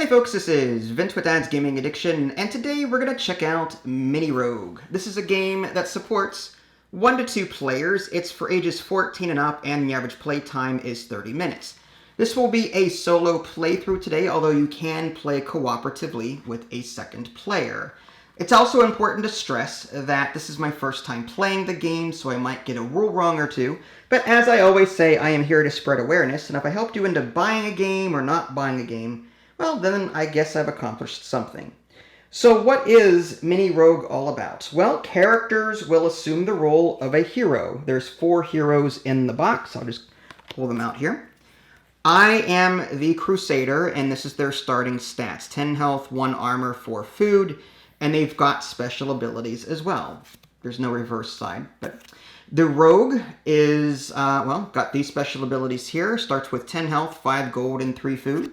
Hey folks, this is Vince with Dad's Gaming Addiction, and today we're going to check out Mini Rogue. This is a game that supports 1 to 2 players. It's for ages 14 and up, and the average play time is 30 minutes. This will be a solo playthrough today, although you can play cooperatively with a second player. It's also important to stress that this is my first time playing the game, so I might get a rule wrong or two. But as I always say, I am here to spread awareness, and if I helped you into buying a game or not buying a game, well, then I guess I've accomplished something. So what is Mini Rogue all about? Well, characters will assume the role of a hero. There's 4 heroes in the box. I'll just pull them out here. I am the Crusader, and this is their starting stats. 10 health, 1 armor, 4 food, and they've got special abilities as well. There's no reverse side, but the Rogue is, got these special abilities here. Starts with 10 health, 5 gold, and 3 food.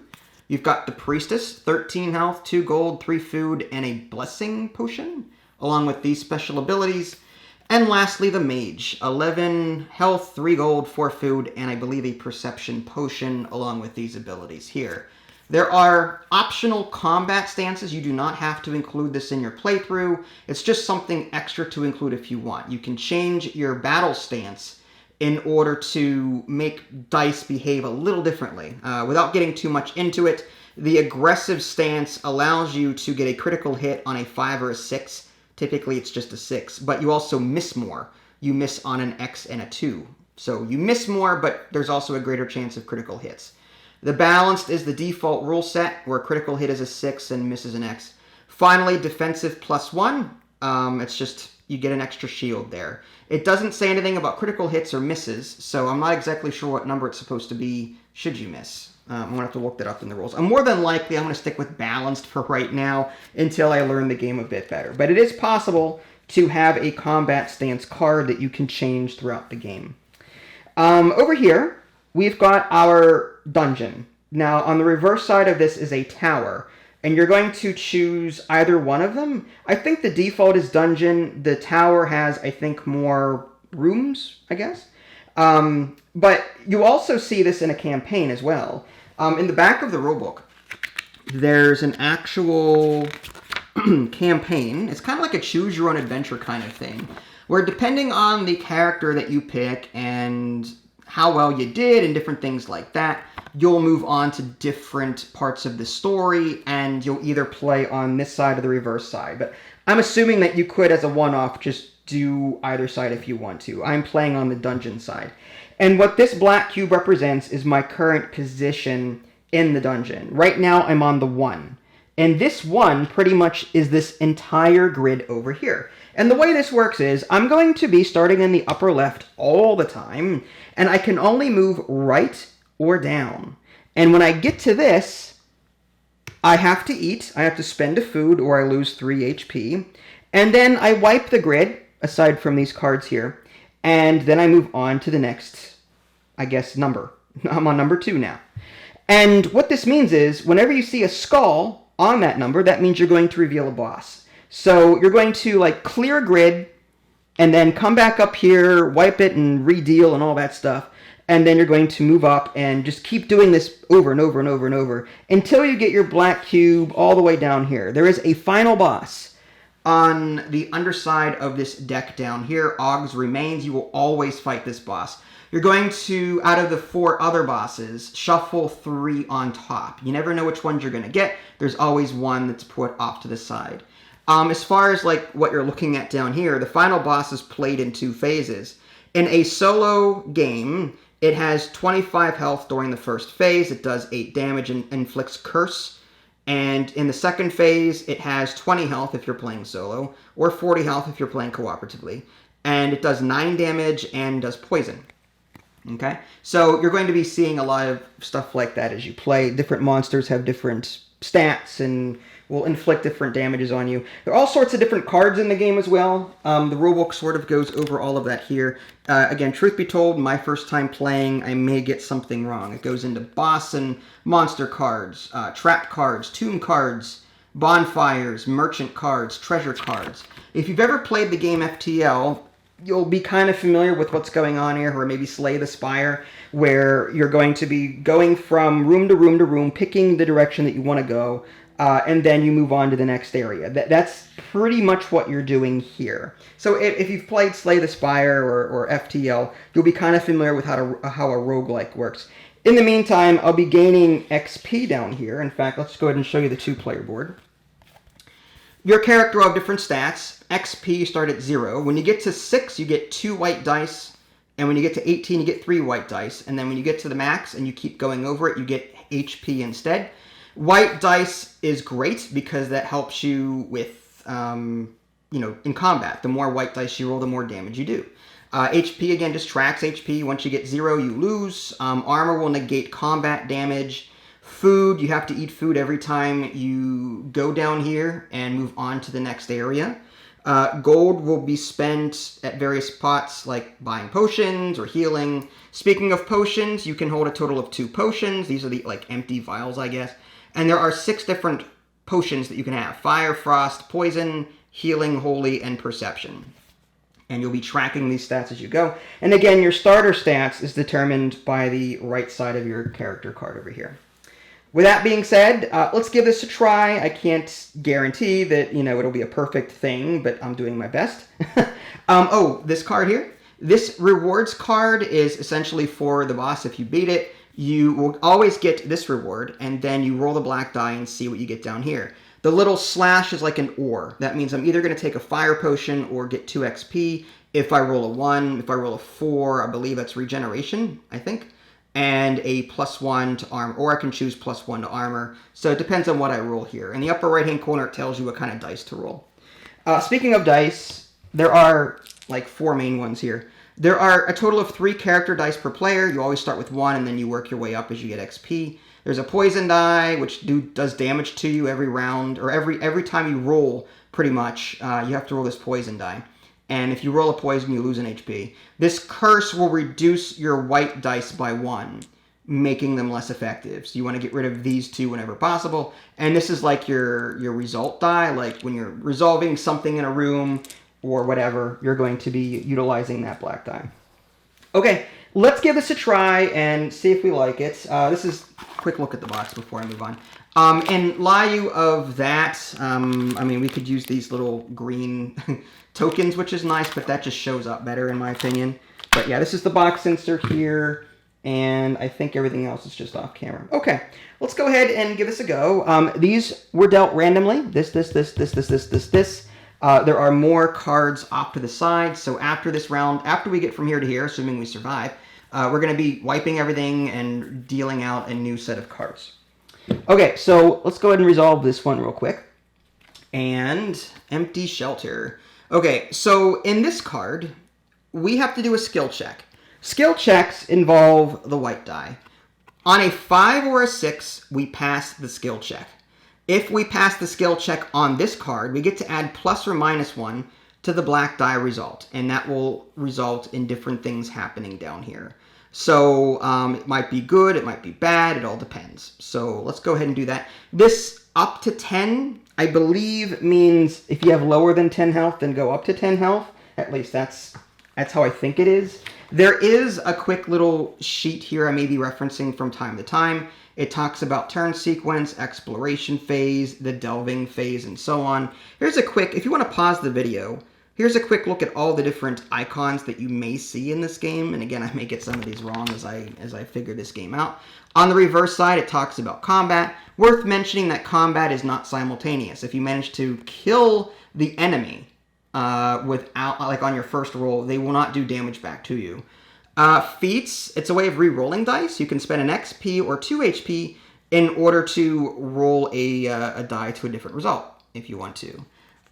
You've got the Priestess, 13 health, 2 gold, 3 food, and a Blessing Potion, along with these special abilities. And lastly, the Mage, 11 health, 3 gold, 4 food, and I believe a Perception Potion, along with these abilities here. There are optional combat stances. You do not have to include this in your playthrough. It's just something extra to include if you want. You can change your battle stance in order to make dice behave a little differently. Without getting too much into it, the aggressive stance allows you to get a critical hit on a 5 or a 6. Typically it's just a 6, but you also miss more. You miss on an X and a 2. So you miss more, but there's also a greater chance of critical hits. The balanced is the default rule set, where a critical hit is a 6 and misses an X. Finally, defensive +1. It's just you get an extra shield there. It doesn't say anything about critical hits or misses, so I'm not exactly sure what number it's supposed to be should you miss. I'm going to have to look that up in the rules. More than likely, I'm going to stick with balanced for right now until I learn the game a bit better. But it is possible to have a combat stance card that you can change throughout the game. Over here, we've got our dungeon. Now, on the reverse side of this is a tower, and you're going to choose either one of them. I think the default is dungeon. The tower has, I think, more rooms, I guess. But you also see this in a campaign as well. In the back of the rulebook, there's an actual campaign. It's kind of like a choose-your-own-adventure kind of thing, where depending on the character that you pick and how well you did and different things like that, you'll move on to different parts of the story, and you'll either play on this side or the reverse side. But I'm assuming that you could, as a one-off, just do either side if you want to. I'm playing on the dungeon side. And what this black cube represents is my current position in the dungeon. Right now, I'm on the 1. And this 1 pretty much is this entire grid over here. And the way this works is I'm going to be starting in the upper left all the time, and I can only move right or down. And when I get to this, I have to eat. I have to spend a food or I lose 3 HP. And then I wipe the grid, aside from these cards here, and then I move on to the next, I guess, number. I'm on number 2 now. And what this means is whenever you see a skull on that number, that means you're going to reveal a boss. So you're going to clear a grid and then come back up here, wipe it and redeal and all that stuff. And then you're going to move up and just keep doing this over and over and over and over until you get your black cube all the way down here. There is a final boss on the underside of this deck down here. Og's Remains. You will always fight this boss. You're going to, out of the 4 other bosses, shuffle 3 on top. You never know which ones you're going to get. There's always one that's put off to the side. As far as what you're looking at down here, the final boss is played in 2 phases. In a solo game, it has 25 health during the first phase. It does 8 damage and inflicts curse. And in the second phase, it has 20 health if you're playing solo, or 40 health if you're playing cooperatively. And it does 9 damage and does poison. Okay? So you're going to be seeing a lot of stuff like that as you play. Different monsters have different stats and will inflict different damages on you. There are all sorts of different cards in the game as well. The rulebook sort of goes over all of that here. Again, truth be told, my first time playing, I may get something wrong. It goes into boss and monster cards, trap cards, tomb cards, bonfires, merchant cards, treasure cards. If you've ever played the game FTL, you'll be kind of familiar with what's going on here, or maybe Slay the Spire, where you're going to be going from room to room to room, picking the direction that you want to go, and then you move on to the next area. That's pretty much what you're doing here. So if you've played Slay the Spire or FTL, you'll be kind of familiar with how a roguelike works. In the meantime, I'll be gaining XP down here. In fact, let's go ahead and show you the 2-player board. Your character will have different stats. XP, you start at 0. When you get to 6, you get 2 white dice. And when you get to 18, you get 3 white dice. And then when you get to the max and you keep going over it, you get HP instead. White dice is great because that helps you with, in combat. The more white dice you roll, the more damage you do. HP, again, just tracks HP. Once you get 0, you lose. Armor will negate combat damage. Food, you have to eat food every time you go down here and move on to the next area. Gold will be spent at various pots, like buying potions or healing. Speaking of potions, you can hold a total of 2 potions. These are the empty vials, I guess. And there are 6 different potions that you can have. Fire, Frost, Poison, Healing, Holy, and Perception. And you'll be tracking these stats as you go. And again, your starter stats is determined by the right side of your character card over here. With that being said, let's give this a try. I can't guarantee that, it'll be a perfect thing, but I'm doing my best. This card here. This rewards card is essentially for the boss. If you beat it, you will always get this reward, and then you roll the black die and see what you get down here. The little slash is like an or. That means I'm either going to take a fire potion or get 2 XP. If I roll a 1, if I roll a 4, I believe that's regeneration, I think. And a +1 to armor, or I can choose +1 to armor. So it depends on what I roll here. In the upper right-hand corner, it tells you what kind of dice to roll. Speaking of dice, there are 4 main ones here. There are a total of 3 character dice per player. You always start with 1, and then you work your way up as you get XP. There's a poison die, which does damage to you every round, or every time you roll, pretty much. You have to roll this poison die. And if you roll a poison, you lose an HP. This curse will reduce your white dice by 1, making them less effective. So you want to get rid of these 2 whenever possible. And this is like your result die. Like when you're resolving something in a room or whatever, you're going to be utilizing that black die. Okay, let's give this a try and see if we like it. This is a quick look at the box before I move on. In lieu of that, we could use these little green tokens, which is nice, but that just shows up better in my opinion. But yeah, this is the box insert here, and I think everything else is just off camera. Okay, let's go ahead and give this a go. These were dealt randomly. This. There are more cards off to the side, so after this round, after we get from here to here, assuming we survive, we're going to be wiping everything and dealing out a new set of cards. Okay, so let's go ahead and resolve this one real quick. And empty shelter. Okay, so in this card, we have to do a skill check. Skill checks involve the white die. On a 5 or a 6, we pass the skill check. If we pass the skill check on this card, we get to add plus or minus 1 to the black die result. And that will result in different things happening down here. So it might be good, it might be bad, it all depends. So let's go ahead and do that. This up to 10, I believe, means if you have lower than 10 health, then go up to 10 health. At least that's how I think it is. There is a quick little sheet here I may be referencing from time to time. It talks about turn sequence, exploration phase, the delving phase, and so on. Here's a quick, if you want to pause the video, here's a quick look at all the different icons that you may see in this game. And again, I may get some of these wrong as I figure this game out. On the reverse side, it talks about combat. Worth mentioning that combat is not simultaneous. If you manage to kill the enemy without, like on your first roll, they will not do damage back to you. Feats, it's a way of re-rolling dice. You can spend an XP or 2 HP in order to roll a die to a different result, if you want to.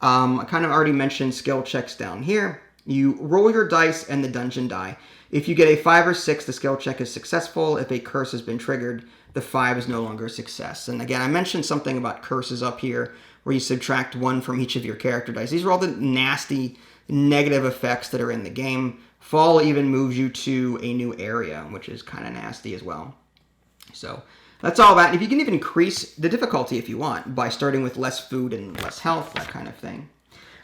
I kind of already mentioned skill checks down here. You roll your dice and the dungeon die. If you get a 5 or 6, the skill check is successful. If a curse has been triggered, the 5 is no longer a success. And again, I mentioned something about curses up here, where you subtract 1 from each of your character dice. These are all the nasty negative effects that are in the game. Fall even moves you to a new area, which is kind of nasty as well. So that's all that. If you can even increase the difficulty if you want by starting with less food and less health, that kind of thing.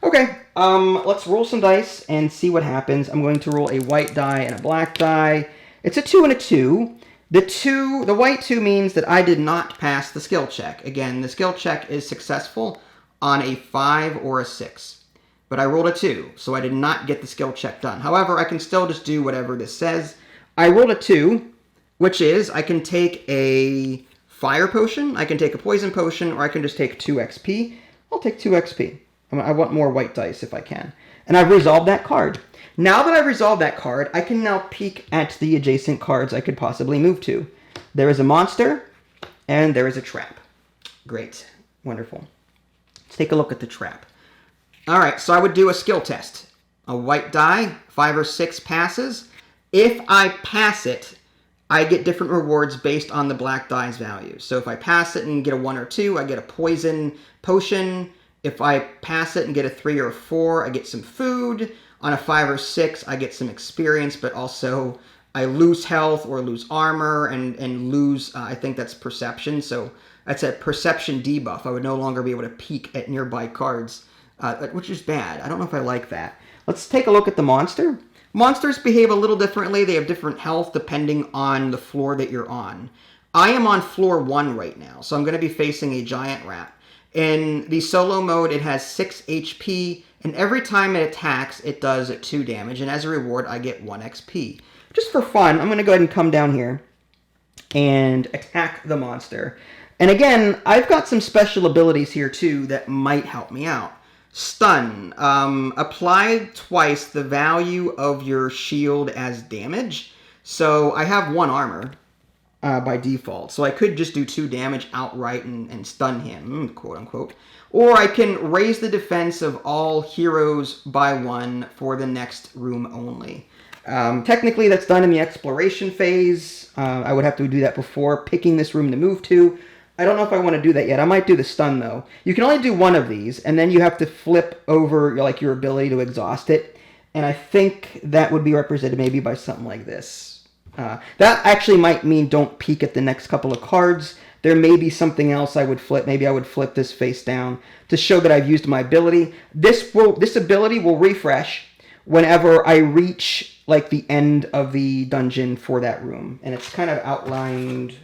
Okay, let's roll some dice and see what happens. I'm going to roll a white die and a black die. It's a 2 and a 2. The white 2 means that I did not pass the skill check. Again, the skill check is successful on a 5 or a 6. But I rolled a 2, so I did not get the skill check done. However, I can still just do whatever this says. I rolled a 2, which is I can take a fire potion, I can take a poison potion, or I can just take 2 XP. I'll take 2 XP. I want more white dice if I can. And I've resolved that card. Now that I've resolved that card, I can now peek at the adjacent cards I could possibly move to. There is a monster, and there is a trap. Great. Wonderful. Let's take a look at the trap. All right, so I would do a skill test. A white die, 5 or 6 passes. If I pass it, I get different rewards based on the black die's value. So if I pass it and get a 1 or 2, I get a poison potion. If I pass it and get a 3 or a 4, I get some food. On a 5 or 6, I get some experience, but also I lose health or lose armor and lose, I think that's perception. So that's a perception debuff. I would no longer be able to peek at nearby cards, which is bad. I don't know if I like that. Let's take a look at the monster. Monsters behave a little differently. They have different health depending on the floor that you're on. I am on floor 1 right now, so I'm going to be facing a giant rat. In the solo mode, it has 6 HP, and every time it attacks, it does 2 damage, and as a reward, I get 1 XP. Just for fun, I'm going to go ahead and come down here and attack the monster. And again, I've got some special abilities here, too, that might help me out. Stun. Apply twice the value of your shield as damage. So I have 1 armor by default. So I could just do 2 damage outright and stun him, quote unquote. Or I can raise the defense of all heroes by 1 for the next room only. Technically that's done in the exploration phase. I would have to do that before picking this room to move to. I don't know if I want to do that yet. I might do the stun, though. You can only do 1 of these, and then you have to flip over like your ability to exhaust it. And I think that would be represented maybe by something like this. That actually might mean don't peek at the next couple of cards. There may be something else I would flip. Maybe I would flip this face down to show that I've used my ability. This ability will refresh whenever I reach like the end of the dungeon for that room. And it's kind of outlined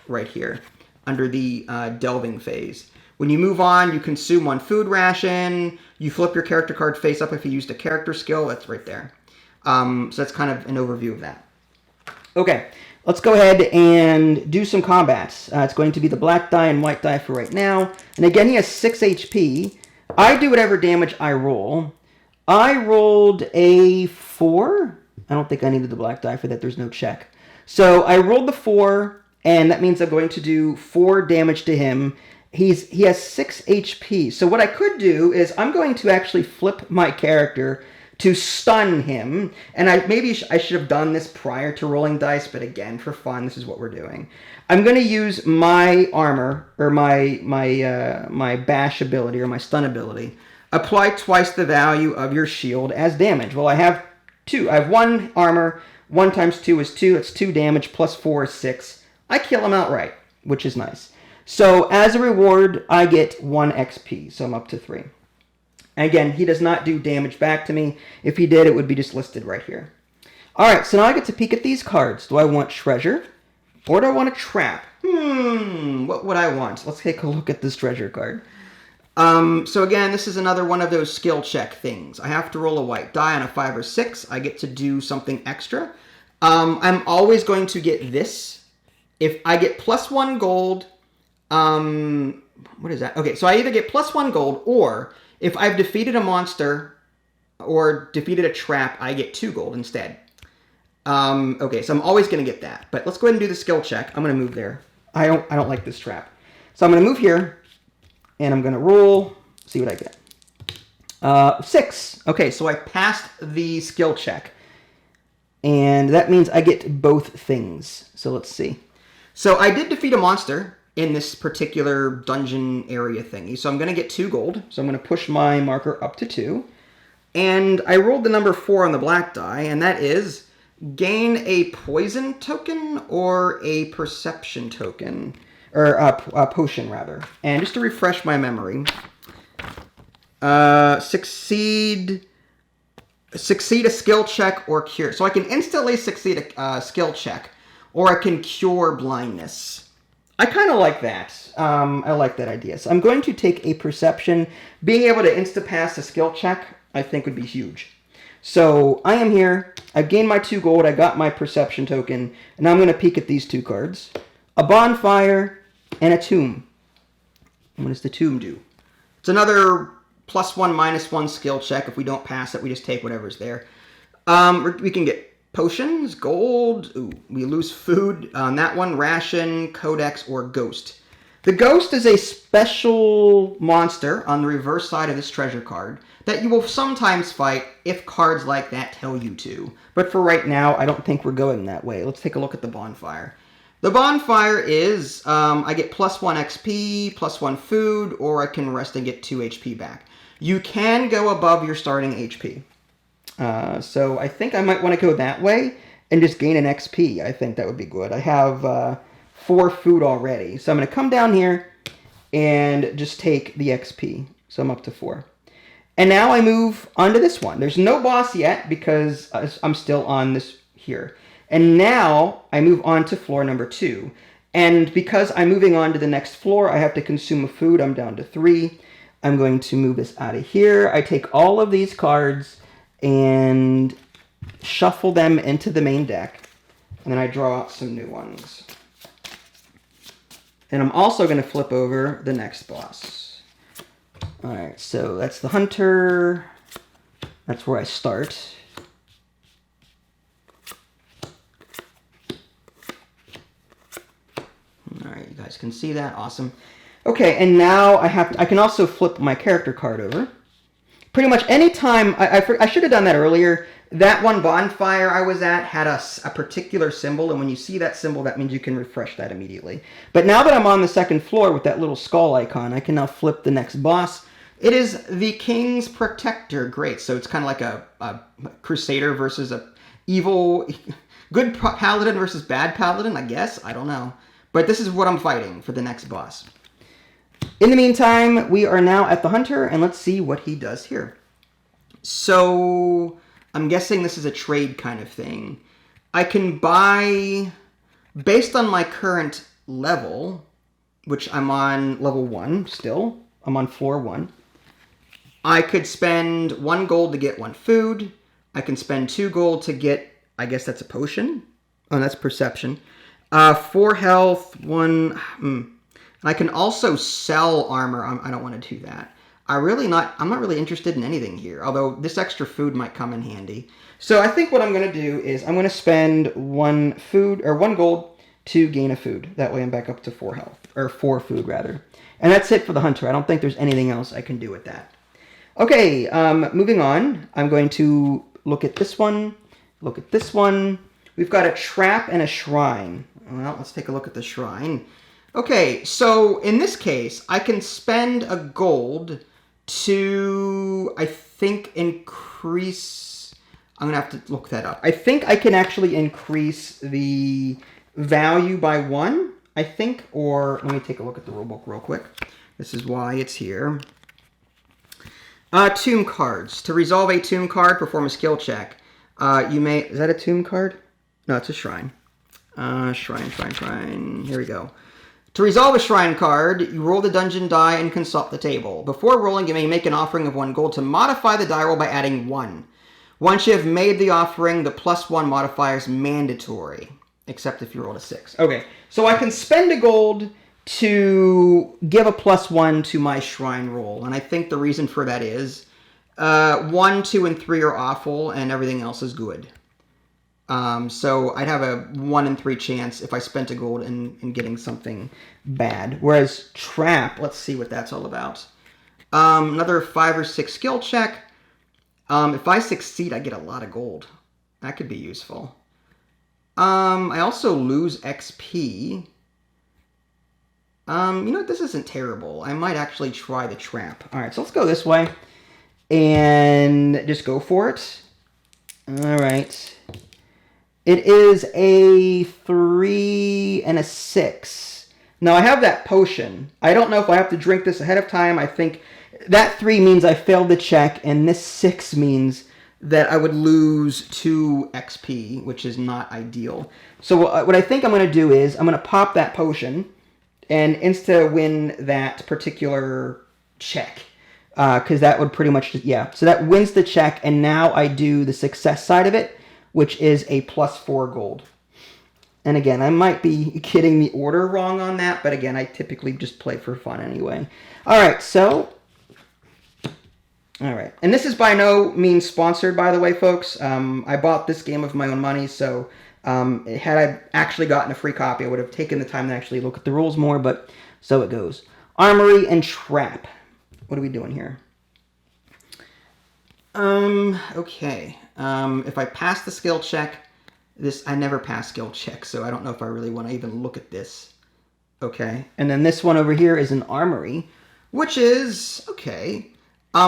right here under the delving phase. When you move on, you consume 1 food ration. You flip your character card face up if you used a character skill. That's right there. So that's kind of an overview of that. Okay, let's go ahead and do some combats. It's going to be the black die and white die for right now. And again, he has 6 HP. I do whatever damage I roll. I rolled a 4. I don't think I needed the black die for that. There's no check. So I rolled the 4. And that means I'm going to do 4 damage to him. He has 6 HP. So what I could do is I'm going to actually flip my character to stun him. And maybe I should have done this prior to rolling dice, but again, for fun, this is what we're doing. I'm going to use my armor, or my bash ability, or my stun ability. Apply twice the value of your shield as damage. Well, I have 2. I have 1 armor. 1 times 2 is 2. That's 2 damage, plus 4 is 6. I kill him outright, which is nice. So as a reward, I get 1 XP, so I'm up to 3. And again, he does not do damage back to me. If he did, it would be just listed right here. All right, so now I get to peek at these cards. Do I want treasure, or do I want a trap? What would I want? Let's take a look at this treasure card. So again, this is another one of those skill check things. I have to roll a white die on a 5 or 6. I get to do something extra. I'm always going to get this. If I get plus 1 gold, what is that? Okay, so I either get plus 1 gold, or if I've defeated a monster or defeated a trap, I get 2 gold instead. Okay, so I'm always going to get that. But let's go ahead and do the skill check. I'm going to move there. I don't like this trap. So I'm going to move here, and I'm going to roll, see what I get. 6. Okay, so I passed the skill check. And that means I get both things. So let's see. So I did defeat a monster in this particular dungeon area thingy. So I'm going to get 2 gold. So I'm going to push my marker up to 2. And I rolled the number 4 on the black die, and that is gain a poison token or a perception token. Or a potion, rather. And just to refresh my memory, Succeed a skill check or cure. So I can instantly succeed a skill check, or I can cure blindness. I kind of like that. I like that idea. So I'm going to take a perception. Being able to insta-pass a skill check, I think, would be huge. So I am here. I've gained my 2 gold. I got my perception token. And now I'm going to peek at these 2 cards. A bonfire and a tomb. And what does the tomb do? It's another +1, -1 skill check. If we don't pass it, we just take whatever's there. We can get potions, gold. Ooh, we lose food. On that one, ration, codex, or ghost. The ghost is a special monster on the reverse side of this treasure card that you will sometimes fight if cards like that tell you to. But for right now, I don't think we're going that way. Let's take a look at the bonfire. The bonfire is, I get +1 XP, +1 food, or I can rest and get 2 HP back. You can go above your starting HP. So I think I might want to go that way and just gain an XP. I think that would be good. I have 4 food already. So I'm going to come down here and just take the XP. So I'm up to 4. And now I move on to this one. There's no boss yet because I'm still on this here. And now I move on to floor number 2. And because I'm moving on to the next floor, I have to consume a food. I'm down to 3. I'm going to move this out of here. I take all of these cards and shuffle them into the main deck. And then I draw out some new ones. And I'm also going to flip over the next boss. Alright, so that's the hunter. That's where I start. Alright, you guys can see that. Awesome. Okay, and now I can also flip my character card over. Pretty much any time, I should have done that earlier. That one bonfire I was at had a particular symbol, and when you see that symbol, that means you can refresh that immediately. But now that I'm on the second floor with that little skull icon, I can now flip the next boss. It is the King's Protector. Great, so it's kind of like a Crusader versus a evil, good Paladin versus bad Paladin, I guess. I don't know. But this is what I'm fighting for the next boss. In the meantime, we are now at the Hunter, and let's see what he does here. So I'm guessing this is a trade kind of thing. I can buy, based on my current level, which I'm on level 1 still. I'm on floor 1. I could spend 1 gold to get 1 food. I can spend 2 gold to get, I guess that's a potion. Oh, that's perception. 4 health, 1... I can also sell armor. I don't want to do that. I'm not really interested in anything here, although this extra food might come in handy. So I think what I'm going to do is I'm going to spend 1 food, or 1 gold to gain a food. That way I'm back up to 4 health, or 4 food rather. And that's it for the Hunter. I don't think there's anything else I can do with that. Okay, moving on. I'm going to look at this one, look at this one. We've got a trap and a shrine. Well, let's take a look at the shrine. Okay, so in this case, I can spend a gold to, I think, increase... I'm going to have to look that up. I think I can actually increase the value by 1, I think, or let me take a look at the rulebook real quick. This is why it's here. Tomb cards. To resolve a tomb card, perform a skill check. You may... Is that a tomb card? No, it's a shrine. Shrine. Here we go. To resolve a shrine card, you roll the dungeon die and consult the table. Before rolling, you may make an offering of 1 gold to modify the die roll by adding 1. Once you have made the offering, the +1 modifier is mandatory, except if you roll a 6. Okay, so I can spend a gold to give a +1 to my shrine roll, and I think the reason for that is 1, 2, and 3 are awful, and everything else is good. So I'd have a 1 in 3 chance if I spent a gold in getting something bad. Whereas trap, let's see what that's all about. Another 5 or 6 skill check. If I succeed, I get a lot of gold. That could be useful. I also lose XP. You know, this isn't terrible. I might actually try the trap. All right, so let's go this way and just go for it. All right. It is a 3 and a 6. Now I have that potion. I don't know if I have to drink this ahead of time. I think that 3 means I failed the check, and this 6 means that I would lose 2 XP, which is not ideal. So what I think I'm going to do is I'm going to pop that potion and insta-win that particular check. Because that would pretty much, yeah. So that wins the check, and now I do the success side of it, which is a +4 gold. And again, I might be getting the order wrong on that, but again, I typically just play for fun anyway. All right, so... All right, and this is by no means sponsored, by the way, folks. I bought this game with my own money, so had I actually gotten a free copy, I would have taken the time to actually look at the rules more, but so it goes. Armory and Trap. What are we doing here? Okay. If I pass the skill check... I never pass skill checks, so I don't know if I really want to even look at this. Okay, and then this one over here is an armory, which is, okay.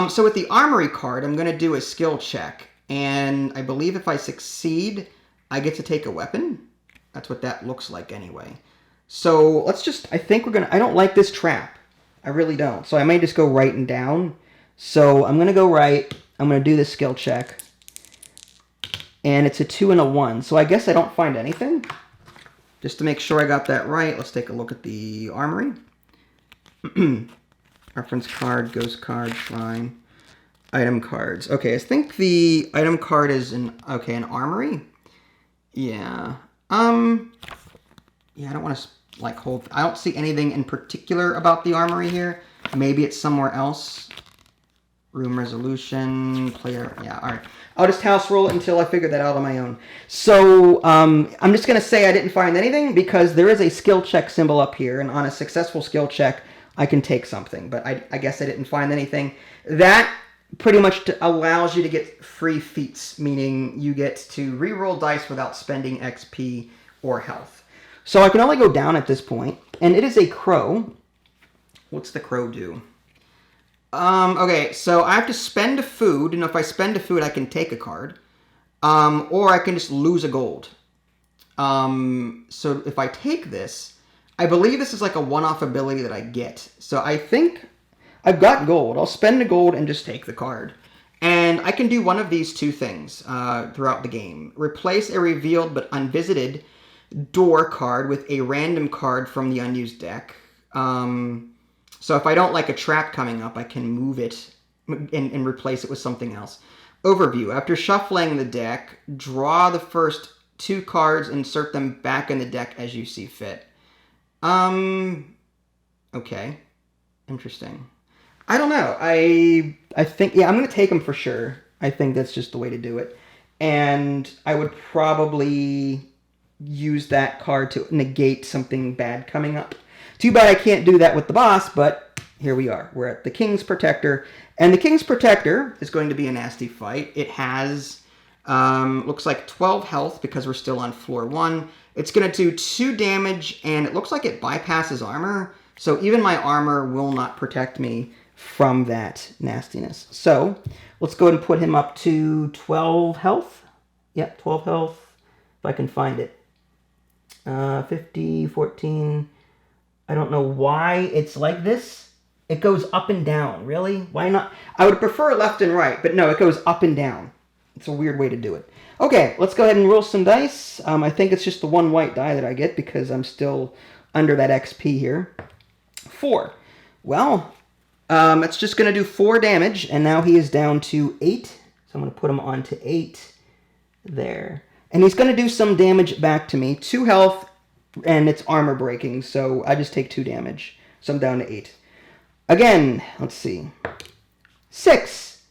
So with the armory card, I'm going to do a skill check, and I believe if I succeed, I get to take a weapon. That's what that looks like anyway. So let's just, I think we're going to, I don't like this trap. I really don't. So I may just go right and down. So I'm going to go right, I'm going to do the skill check. And it's a 2 and a 1. So I guess I don't find anything. Just to make sure I got that right, let's take a look at the armory. Reference card, ghost card, shrine, item cards. Okay, I think the item card is an armory. Yeah. Yeah, I don't want to like hold. I don't see anything in particular about the armory here. Maybe it's somewhere else. Room resolution, player. Yeah, all right. I'll just house roll it until I figure that out on my own. So I'm just going to say I didn't find anything because there is a skill check symbol up here, and on a successful skill check, I can take something. But I guess I didn't find anything. That pretty much allows you to get free feats, meaning you get to reroll dice without spending XP or health. So I can only go down at this point, and it is a crow. What's the crow do? Okay, so I have to spend a food, and if I spend a food, I can take a card. Or I can just lose a gold. So if I take this, I believe this is like a one-off ability that I get. So I think I've got gold. I'll spend the gold and just take the card. And I can do one of these 2 things throughout the game. Replace a revealed but unvisited door card with a random card from the unused deck. So if I don't like a trap coming up, I can move it and replace it with something else. Overview. After shuffling the deck, draw the first 2 cards, insert them back in the deck as you see fit. Okay. Interesting. I don't know. I think, yeah, I'm going to take them for sure. I think that's just the way to do it. And I would probably use that card to negate something bad coming up. Too bad I can't do that with the boss, but here we are. We're at the King's Protector. And the King's Protector is going to be a nasty fight. It has, looks like 12 health because we're still on floor 1. It's going to do 2 damage, and it looks like it bypasses armor. So even my armor will not protect me from that nastiness. So let's go ahead and put him up to 12 health. Yep, 12 health, if I can find it. 50, 14... I don't know why it's like this. It goes up and down. Really? Why not? I would prefer left and right, but no, it goes up and down. It's a weird way to do it. Okay, let's go ahead and roll some dice. I think it's just the 1 white die that I get because I'm still under that XP here. 4. Well, it's just going to do 4 damage, and now he is down to 8. So I'm going to put him on to 8 there. And he's going to do some damage back to me. 2 health. And it's armor breaking, so I just take 2 damage. So I'm down to 8. Again, let's see. 6.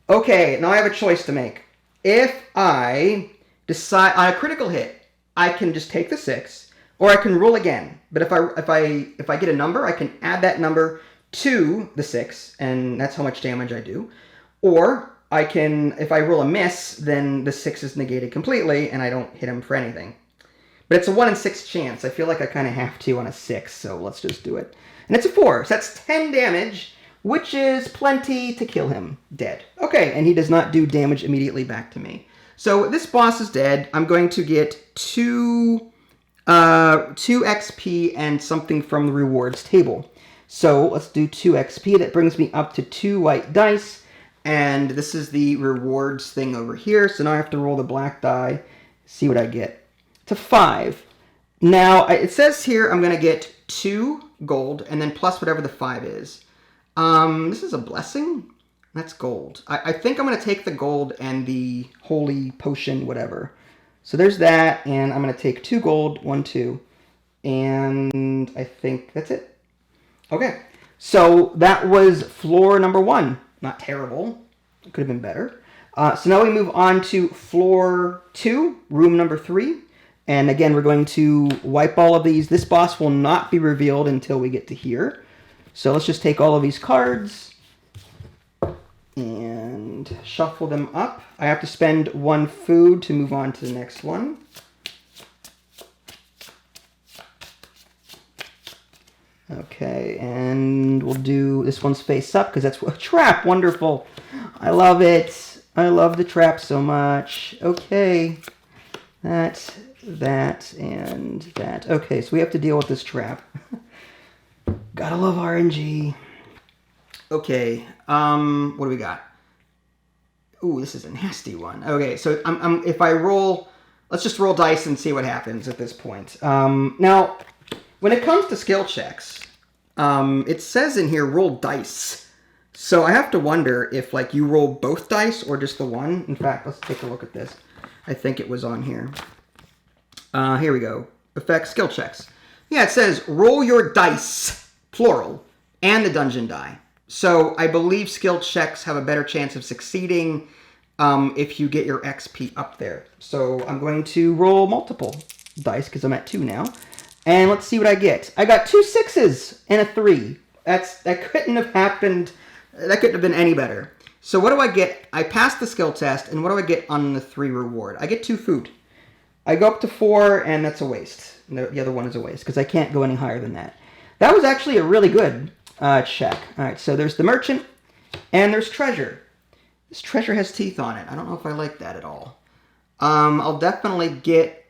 Okay, now I have a choice to make. If I decide on a critical hit, I can just take the 6, or I can roll again. But if I get a number, I can add that number to the 6, and that's how much damage I do. Or I can, if I roll a miss, then the 6 is negated completely, and I don't hit him for anything. But it's a 1 in 6 chance. I feel like I kind of have to on a 6, so let's just do it. And it's a 4, so that's 10 damage, which is plenty to kill him dead. Okay, and he does not do damage immediately back to me. So this boss is dead. I'm going to get 2 2 XP and something from the rewards table. So let's do 2 XP. That brings me up to 2 white dice. And this is the rewards thing over here. So now I have to roll the black die, see what I get. It's a 5. Now, it says here I'm going to get 2 gold and then plus whatever the 5 is. This is a blessing. That's gold. I think I'm going to take the gold and the holy potion, whatever. So there's that, and I'm going to take 2 gold, 1, 2, and I think that's it. Okay, so that was floor number 1. Not terrible. It could have been better. So now we move on to floor 2, room number 3. And again, we're going to wipe all of these. This boss will not be revealed until we get to here. So let's just take all of these cards and shuffle them up. I have to spend 1 food to move on to the next one. Okay, and we'll do this one's face up because that's a trap. Wonderful. I love it. I love the trap so much. Okay, that, and that. Okay, so we have to deal with this trap. Gotta love RNG. Okay, what do we got? Ooh, this is a nasty one. Okay, so if I roll, let's just roll dice and see what happens at this point. Now, when it comes to skill checks, it says in here, roll dice. So I have to wonder if, like, you roll both dice or just the one. In fact, let's take a look at this. I think it was on here. Here we go. Effects, skill checks. Yeah, it says, roll your dice, plural, and the dungeon die. So I believe skill checks have a better chance of succeeding if you get your XP up there. So I'm going to roll multiple dice because I'm at 2 now. And let's see what I get. I got 2 6s and a 3. That couldn't have happened. That couldn't have been any better. So what do I get? I passed the skill test, and what do I get on the 3 reward? I get 2 food. I go up to 4, and that's a waste. The other one is a waste because I can't go any higher than that. That was actually a really good check. All right, so there's the merchant, and there's treasure. This treasure has teeth on it. I don't know if I like that at all. I'll definitely get...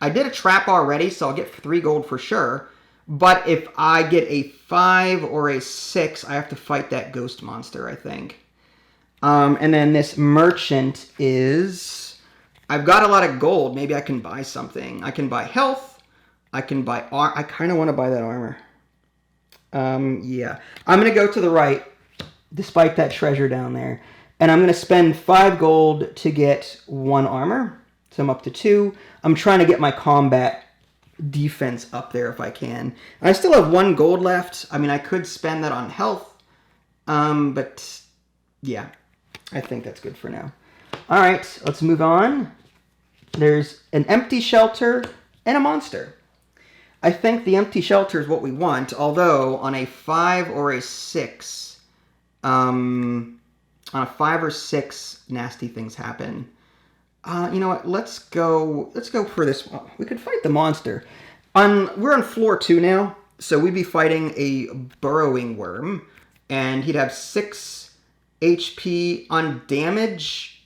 I did a trap already, so I'll get 3 gold for sure. But if I get a 5 or a 6, I have to fight that ghost monster, I think. And then this merchant is... I've got a lot of gold. Maybe I can buy something. I can buy health. I can buy... I kind of want to buy that armor. Yeah. I'm going to go to the right, despite that treasure down there. And I'm going to spend 5 gold to get 1 armor. So I'm up to 2. I'm trying to get my combat defense up there if I can. I still have 1 gold left. I mean, I could spend that on health. But yeah, I think that's good for now. All right, let's move on. There's an empty shelter and a monster. I think the empty shelter is what we want, although on a 5 or a 6, on a 5 or 6, nasty things happen. You know what? Let's go for this one. We could fight the monster. We're on floor 2 now, so we'd be fighting a burrowing worm, and he'd have 6 HP on damage.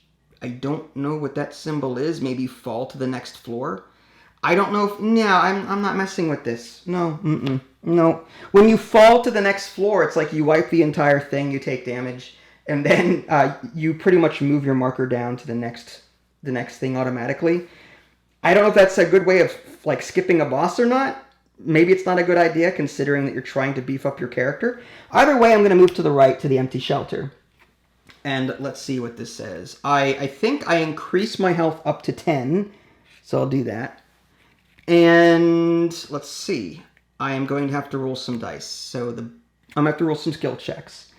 I don't know what that symbol is. Maybe fall to the next floor. I don't know if... No, I'm not messing with this. No, no. When you fall to the next floor, it's like you wipe the entire thing, you take damage, and then you pretty much move your marker down to the next thing automatically. I don't know if that's a good way of like skipping a boss or not. Maybe it's not a good idea considering that you're trying to beef up your character. Either way, I'm going to move to the right to the empty shelter. And let's see what this says. I think I increase my health up to 10, so I'll do that. And let's see. I am going to have to roll some dice. So I'm going to have to roll some skill checks.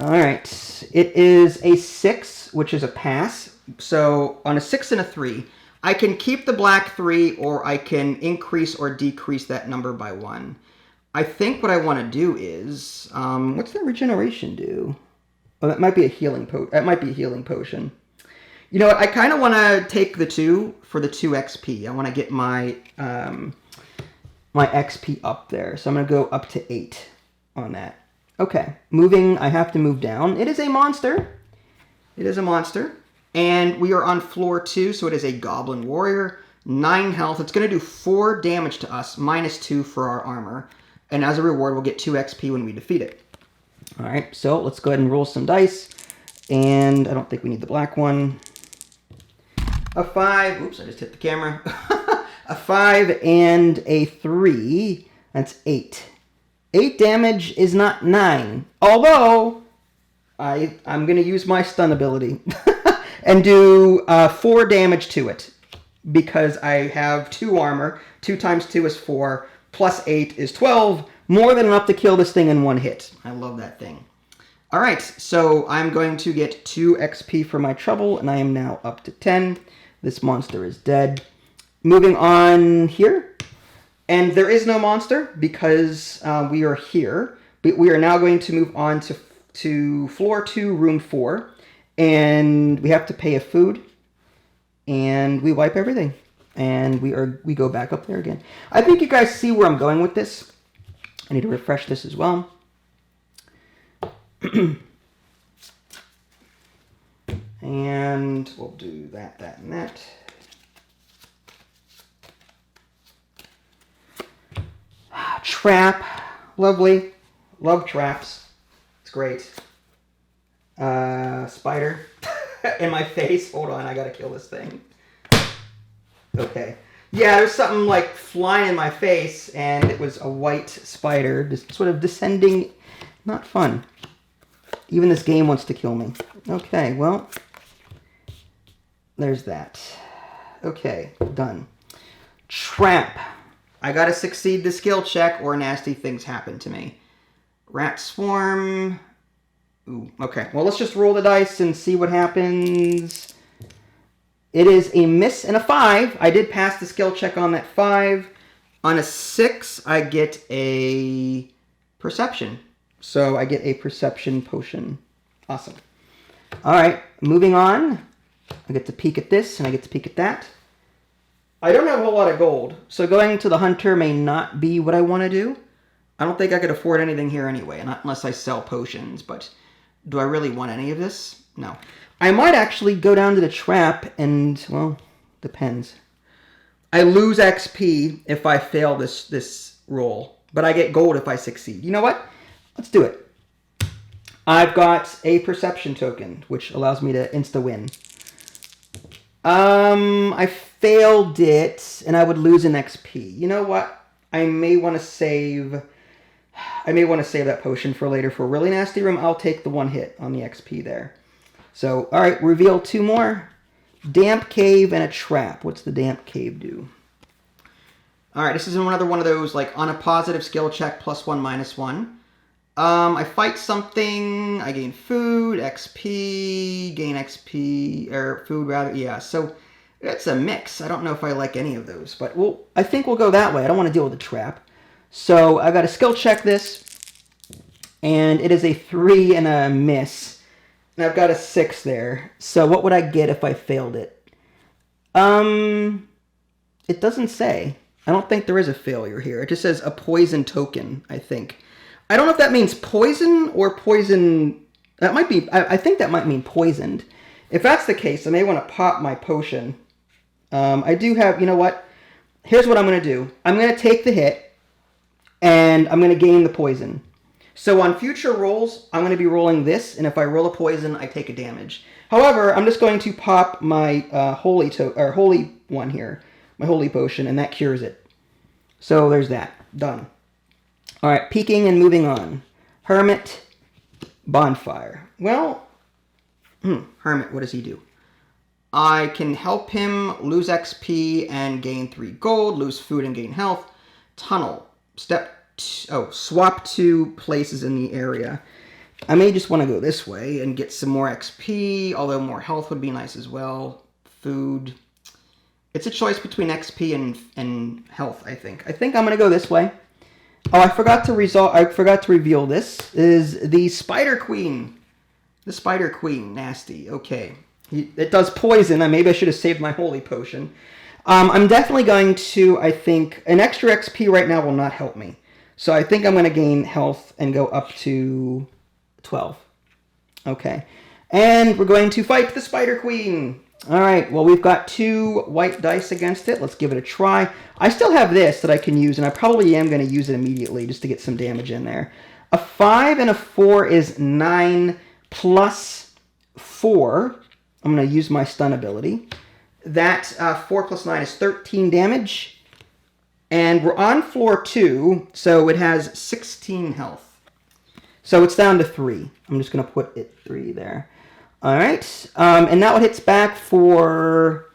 All right. It is a 6, which is a pass. So on a 6 and a 3, I can keep the black 3 or I can increase or decrease that number by 1. I think what I want to do is, what's that regeneration do? Oh, that might be a healing potion. That might be a healing potion. You know what? I kind of want to take the 2 for the 2 XP. I want to get my my XP up there. So I'm going to go up to 8 on that. Okay. Moving, I have to move down. It is a monster. It is a monster. And we are on floor 2, so it is a goblin warrior. 9 health. It's going to do 4 damage to us, -2 for our armor. And as a reward, we'll get 2 XP when we defeat it. All right, so let's go ahead and roll some dice. And I don't think we need the black one. A 5. Oops, I just hit the camera. A 5 and a 3. That's 8. 8 damage is not 9. Although, I'm going to use my stun ability and do 4 damage to it. Because I have 2 armor. 2 times 2 is 4. Plus 8 is 12. More than enough to kill this thing in one hit. I love that thing. Alright, so I'm going to get 2 XP for my trouble, and I am now up to 10. This monster is dead. Moving on here. And there is no monster because we are here. But we are now going to move on to floor 2, room 4. And we have to pay a food. And we wipe everything. And we go back up there again. I think you guys see where I'm going with this. I need to refresh this as well. And we'll do that, that, and that. Trap. Lovely. Love traps. It's great. Spider in my face. Hold on, I gotta kill this thing. Okay. Yeah, there's something like flying in my face, and it was a white spider just sort of descending. Not fun. Even this game wants to kill me. Okay, well, there's that. Okay, done. Trap. I gotta succeed the skill check or nasty things happen to me. Rat swarm. Ooh, okay. Well, let's just roll the dice and see what happens. It is a miss and a 5. I did pass the skill check on that 5. On a 6, I get a perception. So I get a perception potion. Awesome. All right, moving on. I get to peek at this, and I get to peek at that. I don't have a whole lot of gold, so going to the hunter may not be what I want to do. I don't think I could afford anything here anyway, not unless I sell potions, but do I really want any of this? No. I might actually go down to the trap and, well, depends. I lose XP if I fail this roll, but I get gold if I succeed. You know what? Let's do it. I've got a perception token, which allows me to insta-win. I failed it, and I would lose an XP. You know what? I may want to save that potion for later for a really nasty room. I'll take the 1 hit on the XP there. So, all right, reveal 2 more. Damp cave and a trap. What's the damp cave do? All right, this is another one of those, like, on a positive skill check, +1, -1. I fight something, I gain food, XP, gain XP, or food rather, yeah. So, it's a mix. I don't know if I like any of those, but I think we'll go that way. I don't want to deal with the trap. So, I've got to skill check this, and it is a 3 and a miss. And I've got a 6 there. So what would I get if I failed it? It doesn't say. I don't think there is a failure here. It just says a poison token, I think. I don't know if that means poison or poison. That might be, I think that might mean poisoned. If that's the case, I may want to pop my potion. I do have, you know what? Here's what I'm going to do. I'm going to take the hit, and I'm going to gain the poison. So on future rolls, I'm going to be rolling this, and if I roll a poison, I take a damage. However, I'm just going to pop my holy one here, my holy potion, and that cures it. So there's that. Done. All right, peeking and moving on. Hermit, bonfire. Well, Hermit, what does he do? I can help him lose XP and gain 3 gold, lose food and gain health. Tunnel. Swap 2 places in the area. I may just want to go this way and get some more XP, although more health would be nice as well. Food. It's a choice between XP and health, I think. I think I'm going to go this way. Oh, I forgot to reveal this. Is the Spider Queen. The Spider Queen. Nasty. Okay. It does poison. Maybe I should have saved my holy potion. I'm definitely going to, I think, an extra XP right now will not help me. So I think I'm going to gain health and go up to 12. Okay. And we're going to fight the Spider Queen. All right, well, we've got 2 white dice against it. Let's give it a try. I still have this that I can use, and I probably am going to use it immediately just to get some damage in there. A 5 and a 4 is 9 plus 4. I'm going to use my stun ability. That 4 plus 9 is 13 damage. And we're on floor 2, so it has 16 health. So it's down to 3. I'm just going to put it 3 there. All right, and now it hits back for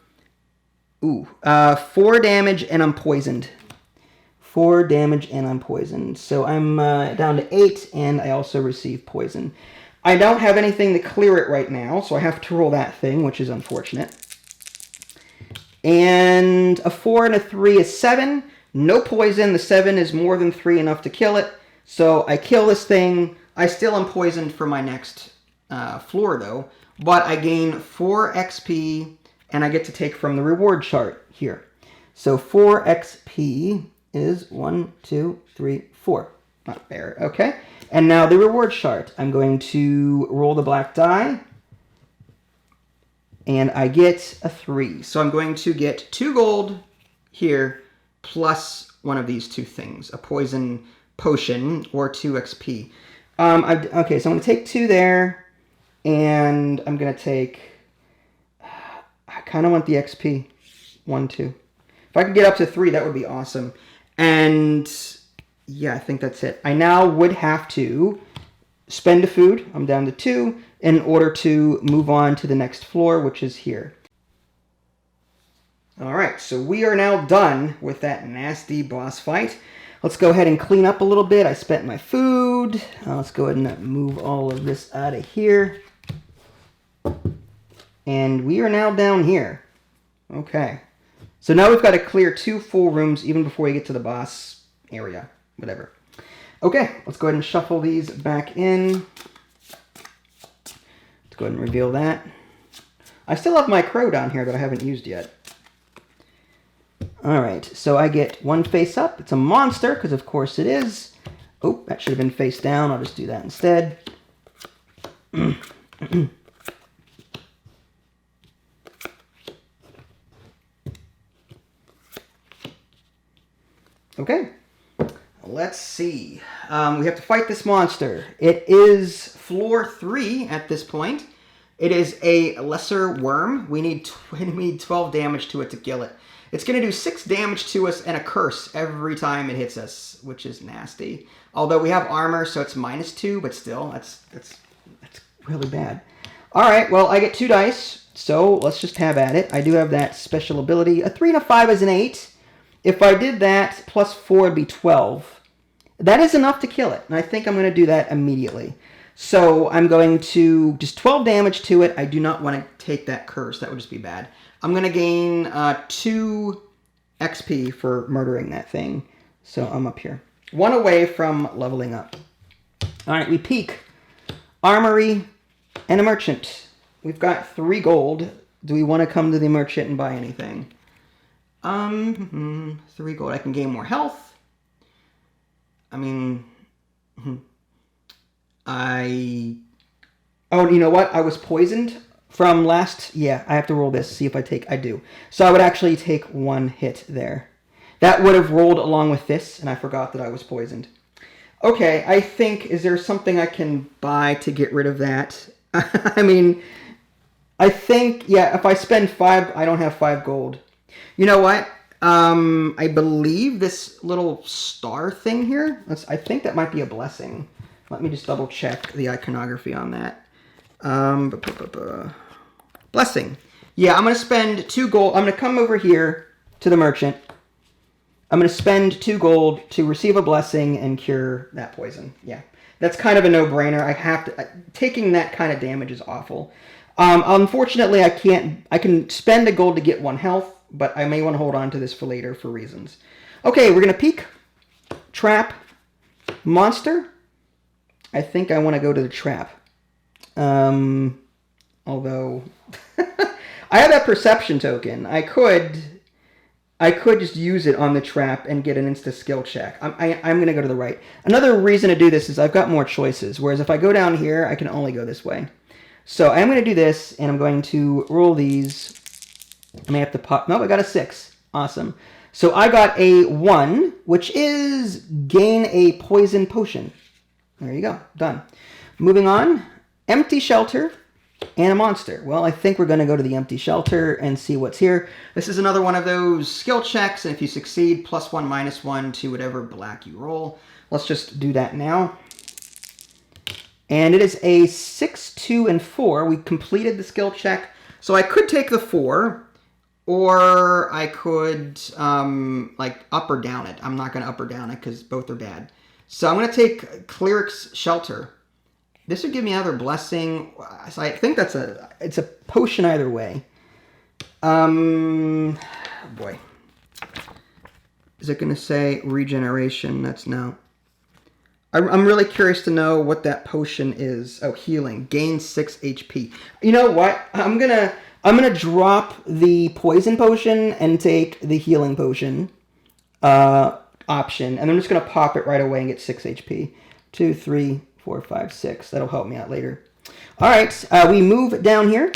4 damage, and I'm poisoned. 4 damage, and I'm poisoned. So I'm down to 8, and I also receive poison. I don't have anything to clear it right now, so I have to roll that thing, which is unfortunate. And a 4 and a 3 is 7. No poison. The 7 is more than 3 enough to kill it. So I kill this thing. I still am poisoned for my next floor, though. But I gain 4 XP, and I get to take from the reward chart here. So 4 XP is 1, 2, 3, 4. Not fair. Okay. And now the reward chart. I'm going to roll the black die. And I get a 3. So I'm going to get 2 gold here plus one of these 2 things. A poison potion or 2 XP. Okay, so I'm going to take 2 there. And I'm going to take... I kind of want the XP. 1, 2. If I could get up to 3, that would be awesome. And... yeah, I think that's it. I now would have to spend a food. I'm down to 2 in order to move on to the next floor, which is here. All right, so we are now done with that nasty boss fight. Let's go ahead and clean up a little bit. I spent my food. Let's go ahead and move all of this out of here. And we are now down here. Okay. So now we've got to clear 2 full rooms even before we get to the boss area. Whatever. Okay, let's go ahead and shuffle these back in. Let's go ahead and reveal that. I still have my crow down here that I haven't used yet. Alright, so I get 1 face up. It's a monster, because of course it is. Oh, that should have been face down. I'll just do that instead. Okay. Let's see. We have to fight this monster. It is floor 3 at this point. It is a lesser worm. We need 12 damage to it to kill it. It's going to do 6 damage to us and a curse every time it hits us, which is nasty. Although we have armor, so it's -2, but still, that's really bad. All right, well, I get 2 dice, so let's just have at it. I do have that special ability. A 3 and a 5 is an 8. If I did that, plus 4 would be 12. That is enough to kill it, and I think I'm going to do that immediately. So I'm going to just 12 damage to it. I do not want to take that curse. That would just be bad. I'm going to gain 2 XP for murdering that thing. So I'm up here. 1 away from leveling up. All right, we peek. Armory and a merchant. We've got 3 gold. Do we want to come to the merchant and buy anything? 3 gold. I can gain more health. I mean, oh, you know what? I was poisoned from last... yeah, I have to roll this, see if I take... I do. So I would actually take 1 hit there. That would have rolled along with this, and I forgot that I was poisoned. Okay, I think... is there something I can buy to get rid of that? I mean, I think... yeah, if I spend 5... I don't have 5 gold. You know what? I believe this little star thing here, I think that might be a blessing. Let me just double check the iconography on that. Blessing. Yeah, I'm going to spend 2 gold. I'm going to come over here to the merchant. I'm going to spend 2 gold to receive a blessing and cure that poison. Yeah, that's kind of a no-brainer. I have to... taking that kind of damage is awful. Unfortunately, I can't... I can spend a gold to get 1 health. But I may want to hold on to this for later for reasons. Okay, we're going to peek. Trap. Monster. I think I want to go to the trap. Although... I have that perception token. I could just use it on the trap and get an insta-skill check. I'm going to go to the right. Another reason to do this is I've got more choices. Whereas if I go down here, I can only go this way. So I'm going to do this, and I'm going to roll these. I may have to pop. Nope, I got a 6. Awesome. So I got a 1, which is gain a poison potion. There you go. Done. Moving on. Empty shelter and a monster. Well, I think we're going to go to the empty shelter and see what's here. This is another one of those skill checks, and if you succeed, +1, -1 to whatever black you roll. Let's just do that now. And it is a 6, 2, and 4. We completed the skill check. So I could take the 4, or I could like up or down it. I'm not going to up or down it because both are bad. So I'm going to take Cleric's Shelter. This would give me another blessing. So I think it's a potion either way. Boy. Is it going to say regeneration? That's no. I'm really curious to know what that potion is. Oh, healing. Gain 6 HP. You know what? I'm gonna drop the poison potion and take the healing potion option, and I'm just gonna pop it right away and get 6 HP. 2, 3, 4, 5, 6. That'll help me out later. All right, we move down here,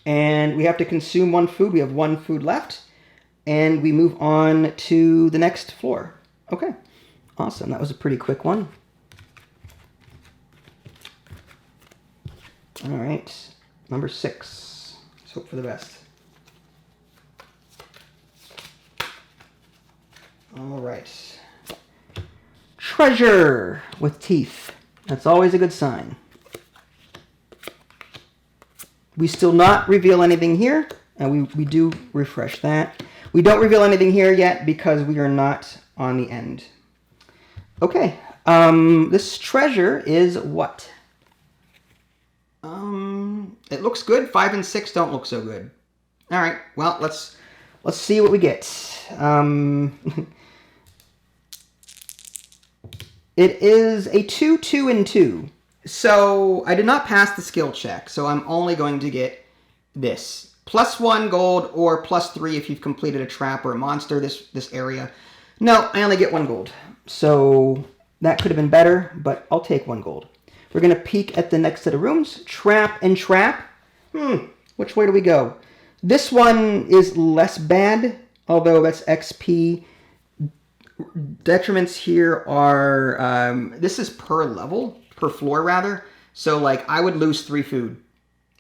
and we have to consume 1 food. We have 1 food left, and we move on to the next floor. Okay. Awesome. That was a pretty quick one. All right. Number 6. Let's hope for the best. All right. Treasure with teeth. That's always a good sign. We still not reveal anything here, and we do refresh that. We don't reveal anything here yet because we are not on the end. Okay, this treasure is what? It looks good. 5 and 6 don't look so good. All right, well, let's see what we get. It is a 2, 2, and 2. So I did not pass the skill check, so I'm only going to get this. +1 gold or +3 if you've completed a trap or a monster this area. No, I only get 1 gold. So that could have been better, but I'll take 1 gold. We're going to peek at the next set of rooms. Trap and trap. Which way do we go? This one is less bad, although that's XP. Detriments here are, this is per level, per floor rather. So like I would lose 3 food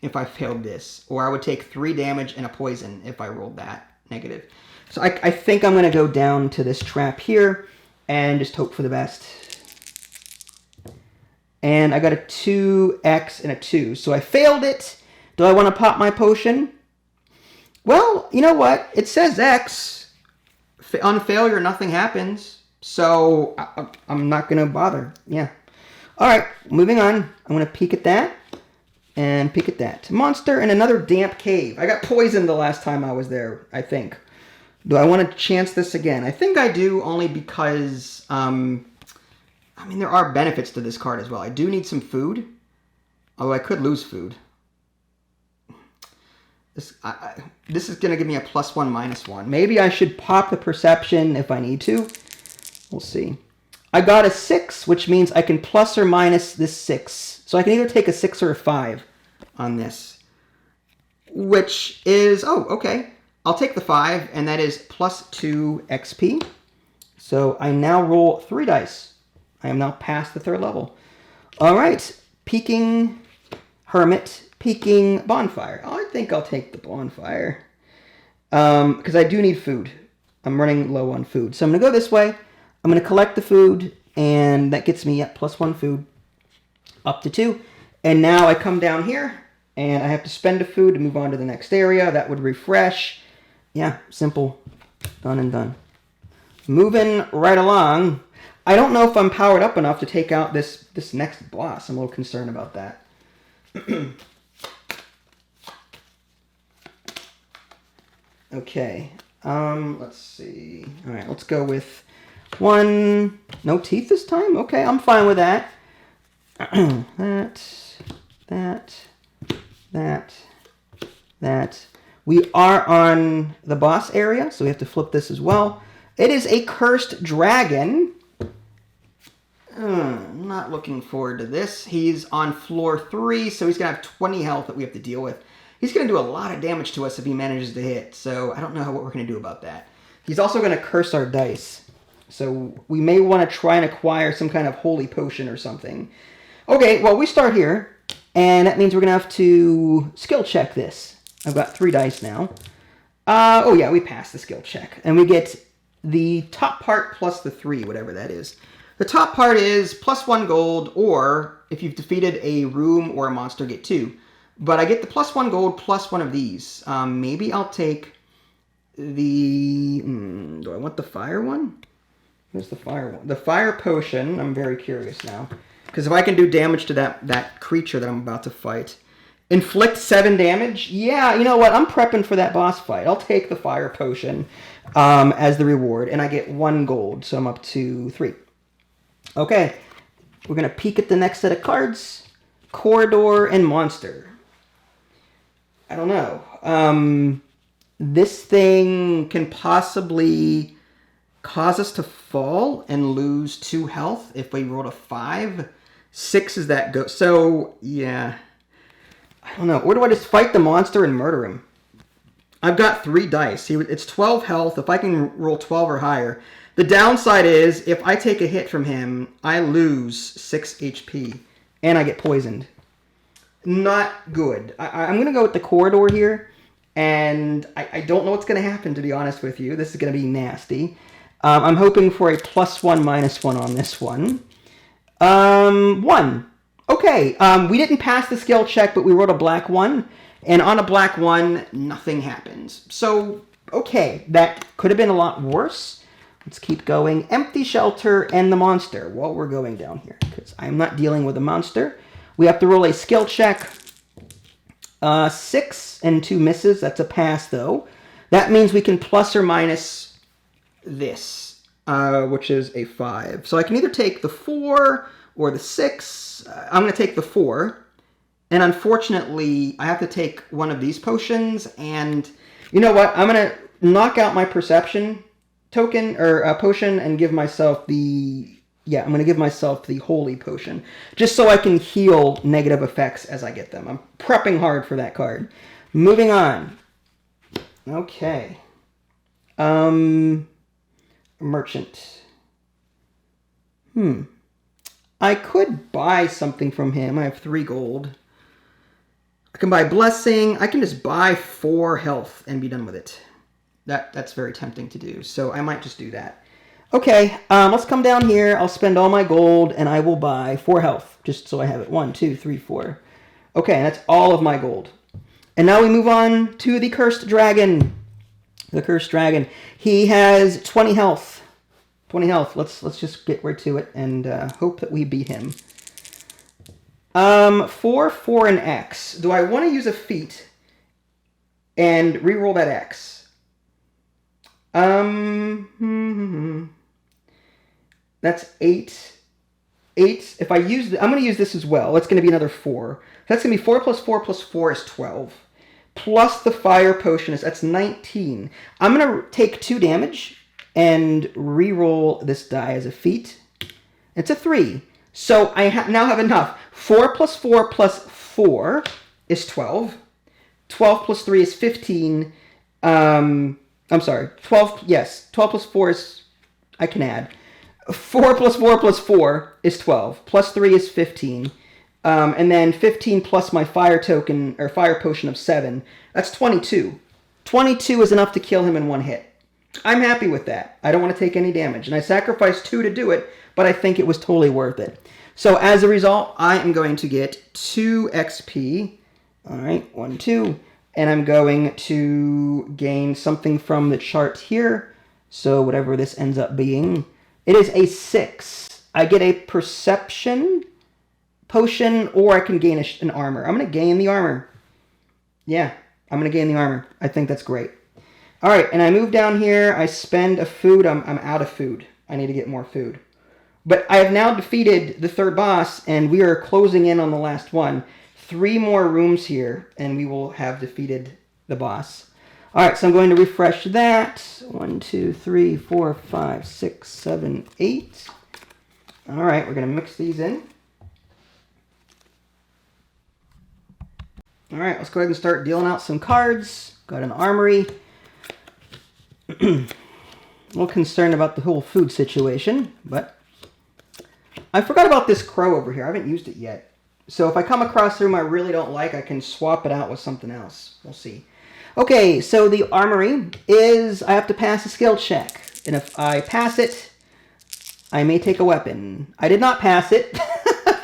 if I failed this, or I would take 3 damage and a poison if I rolled that negative. So I think I'm going to go down to this trap here and just hope for the best. And I got a 2x and a 2. So I failed it. Do I want to pop my potion? Well, you know what? It says X. On failure, nothing happens. So I'm not going to bother. Yeah. All right, moving on. I'm going to peek at that and peek at that. Monster in another damp cave. I got poisoned the last time I was there, I think. Do I want to chance this again? I think I do, only because, I mean, there are benefits to this card as well. I do need some food, although I could lose food. This is going to give me a +1, -1. Maybe I should pop the perception if I need to. We'll see. I got a 6, which means I can plus or minus this 6. So I can either take a 6 or a 5 on this, which is, oh, okay. I'll take the 5, and that is +2 XP. So I now roll 3 dice. I am now past the 3rd level. All right, peeking hermit, peeking bonfire. Oh, I think I'll take the bonfire because I do need food. I'm running low on food. So I'm going to go this way. I'm going to collect the food, and that gets me at +1 food, up to 2. And now I come down here, and I have to spend a food to move on to the next area. That would refresh. Yeah, simple. Done and done. Moving right along. I don't know if I'm powered up enough to take out this next boss. I'm a little concerned about that. Okay. Let's see. All right, let's go with 1. No teeth this time? Okay, I'm fine with that. That. We are on the boss area, so we have to flip this as well. It is a cursed dragon. Not looking forward to this. He's on floor 3, so he's going to have 20 health that we have to deal with. He's going to do a lot of damage to us if he manages to hit, so I don't know what we're going to do about that. He's also going to curse our dice, so we may want to try and acquire some kind of holy potion or something. Okay, well, we start here, and that means we're going to have to skill check this. I've got 3 dice now. Oh, yeah, we passed the skill check, and we get the top part plus the 3, whatever that is. The top part is +1 gold, or if you've defeated a room or a monster, get 2. But I get the +1 gold plus 1 of these. Maybe I'll take the... do I want the fire one? Where's the fire one? The fire potion. I'm very curious now. Because if I can do damage to that creature that I'm about to fight. Inflict 7 damage? Yeah, you know what? I'm prepping for that boss fight. I'll take the fire potion as the reward. And I get 1 gold, so I'm up to 3. Okay, we're going to peek at the next set of cards. Corridor and Monster. I don't know. This thing can possibly cause us to fall and lose 2 health if we rolled a 5. 6 is that go. So, yeah. I don't know. Or do I just fight the monster and murder him? I've got 3 dice. It's 12 health. If I can roll 12 or higher... The downside is, if I take a hit from him, I lose 6 HP, and I get poisoned. Not good. I'm going to go with the corridor here, and I don't know what's going to happen, to be honest with you. This is going to be nasty. I'm hoping for a +1, -1 on this one. 1. Okay, we didn't pass the skill check, but we rolled a black 1, and on a black 1, nothing happens. So, okay, that could have been a lot worse. Let's keep going. Empty shelter and the monster. Well, we're going down here because I'm not dealing with a monster. We have to roll a skill check. 6 and 2 misses. That's a pass, though. That means we can plus or minus this, which is a 5. So I can either take the 4 or the 6. I'm going to take the 4. And unfortunately, I have to take one of these potions. And you know what? I'm going to knock out my perception token or potion and give myself the I'm going to give myself the holy potion just so I can heal negative effects as I get them. I'm prepping hard for that card. Moving on. Okay. Merchant. I could buy something from him. I have 3 gold. I can buy blessing. I can just buy 4 health and be done with it. That's very tempting to do, so I might just do that. Okay, let's come down here. I'll spend all my gold, and I will buy 4 health, just so I have it. 1, 2, 3, 4. Okay, that's all of my gold. And now we move on to the Cursed Dragon. The Cursed Dragon. He has 20 health. 20 health. Let's just get right to it and hope that we beat him. 4, 4, and X. Do I want to use a feat and reroll that X? That's 8. 8. If I use, I'm going to use this as well. That's going to be another 4. That's going to be 4 plus 4 plus 4 is 12. Plus the fire potion that's 19. I'm going to take 2 damage and re-roll this die as a feat. It's a 3. So I now have enough. 4 plus 4 plus 4 is 12. 12 plus 3 is 15. I'm sorry, 12, yes, 12 plus 4 is, I can add. 4 plus 4 plus 4 is 12, plus 3 is 15, and then 15 plus my fire token, or fire potion of 7, that's 22. 22 is enough to kill him in 1 hit. I'm happy with that. I don't want to take any damage, and I sacrificed 2 to do it, but I think it was totally worth it. So as a result, I am going to get 2 XP, all right, 1, 2, and I'm going to gain something from the chart here. So whatever this ends up being. It is a 6. I get a perception potion, or I can gain an armor. I'm going to gain the armor. Yeah, I'm going to gain the armor. I think that's great. All right, and I move down here. I spend a food. I'm out of food. I need to get more food. But I have now defeated the 3rd boss, and we are closing in on the last one. 3 more rooms here, and we will have defeated the boss. All right, so I'm going to refresh that. 1, 2, 3, 4, 5, 6, 7, 8. All right, we're going to mix these in. All right, let's go ahead and start dealing out some cards. Got an armory. A little concerned about the whole food situation, but I forgot about this crow over here. I haven't used it yet. So if I come across a room I really don't like, I can swap it out with something else. We'll see. Okay, so the armory is I have to pass a skill check. And if I pass it, I may take a weapon. I did not pass it.